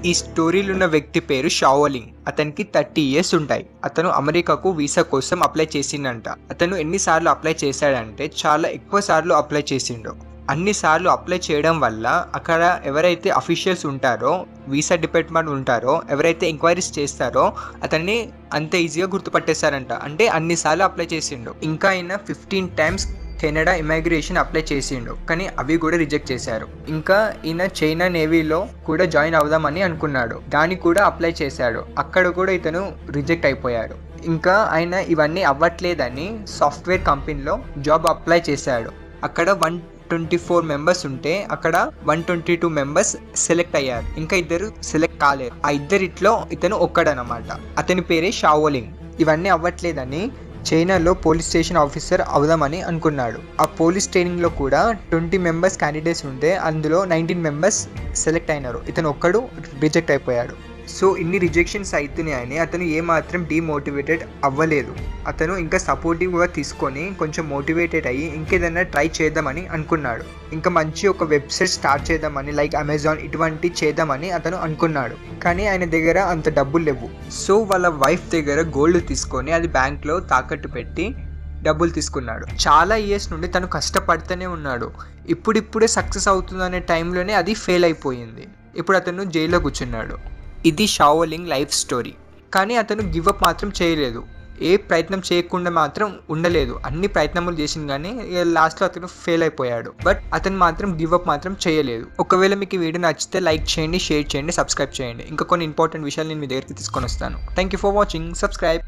ఈ స్టోరీలో ఉన్న వ్యక్తి పేరు షావోలింగ్. అతనికి 30 ఇయర్స్ ఉంటాయి. అతను అమెరికాకు వీసా కోసం అప్లై చేసిండంట. అతను ఎన్నిసార్లు అప్లై చేశాడంటే చాలా ఎక్కువ సార్లు అప్లై చేసిండు. అన్నిసార్లు అప్లై చేయడం వల్ల అక్కడ ఎవరైతే అఫీషియల్స్ ఉంటారో, వీసా డిపార్ట్మెంట్ ఉంటారో, ఎవరైతే ఎంక్వైరీస్ చేస్తారో అతన్ని అంత ఈజీగా గుర్తుపట్టేశారంట. అంటే అన్నిసార్లు అప్లై చేసిండు. ఇంకా ఆయన 15 టైమ్స్ కెనడా ఇమిగ్రేషన్ అప్లై చేసిండు, కానీ అవి కూడా రిజెక్ట్ చేశారు. ఇంకా ఈయన చైనా నేవీలో కూడా జాయిన్ అవుదామని అనుకున్నాడు, దానికి కూడా అప్లై చేశాడు. అక్కడ కూడా ఇతను రిజెక్ట్ అయిపోయాడు. ఇంకా ఆయన ఇవన్నీ అవ్వట్లేదని సాఫ్ట్వేర్ కంపెనీలో జాబ్ అప్లై చేశాడు. అక్కడ 124 మెంబర్స్ ఉంటే అక్కడ 122 మెంబర్స్ సెలెక్ట్ అయ్యారు. ఇంకా ఇద్దరు సెలెక్ట్ కాలేరు. ఆ ఇద్దరిట్లో ఇతను ఒక్కడనమాట. అతని పేరే షావోలింగ్. ఇవన్నీ అవ్వట్లేదని చైనాలో పోలీస్ స్టేషన్ ఆఫీసర్ అవుదామని అనుకున్నాడు. ఆ పోలీస్ ట్రైనింగ్లో కూడా 20 మెంబర్స్ క్యాండిడేట్స్ ఉంటే అందులో 19 మెంబర్స్ సెలెక్ట్ అయినారు. ఇతను ఒక్కడు రిజెక్ట్ అయిపోయాడు. సో ఇన్ని రిజెక్షన్స్ అవుతున్నాయని అతను ఏమాత్రం డిమోటివేటెడ్ అవ్వలేదు. అతను ఇంకా సపోర్టివ్గా తీసుకొని కొంచెం మోటివేటెడ్ అయ్యి ఇంకేదైనా ట్రై చేద్దామని అనుకున్నాడు. ఇంకా మంచి ఒక వెబ్సైట్ స్టార్ట్ చేద్దామని, లైక్ అమెజాన్ ఇటువంటి చేద్దామని అతను అనుకున్నాడు. కానీ ఆయన దగ్గర అంత డబ్బులు లేవు. సో వాళ్ళ వైఫ్ దగ్గర గోల్డ్ తీసుకొని అది బ్యాంక్లో తాకట్టు పెట్టి డబ్బులు తీసుకున్నాడు. చాలా ఇయర్స్ నుండి తను కష్టపడుతూనే ఉన్నాడు. ఇప్పుడిప్పుడే సక్సెస్ అవుతుందనే టైంలోనే అది ఫెయిల్ అయిపోయింది. ఇప్పుడు అతను జైల్లో కూర్చున్నాడు. ఇది షావోలింగ్ లైఫ్ స్టోరీ. కానీ అతను గివ్ అప్ మాత్రం చేయలేదు. ఏ ప్రయత్నం చేయకుండా మాత్రం ఉండలేదు. అన్ని ప్రయత్నములు చేసింది కానీ లాస్ట్లో అతను ఫెయిల్ అయిపోయాడు. బట్ అతను మాత్రం గివ్ అప్ మాత్రం చేయలేదు. ఒకవేళ మీకు ఈ వీడియో నచ్చితే లైక్ చేయండి, షేర్ చేయండి, సబ్స్క్రైబ్ చేయండి. ఇంకా కొన్ని ఇంపార్టెంట్ విషయాలు నేను మీ దగ్గరికి తీసుకొని వస్తాను. Thank you for watching. Subscribe.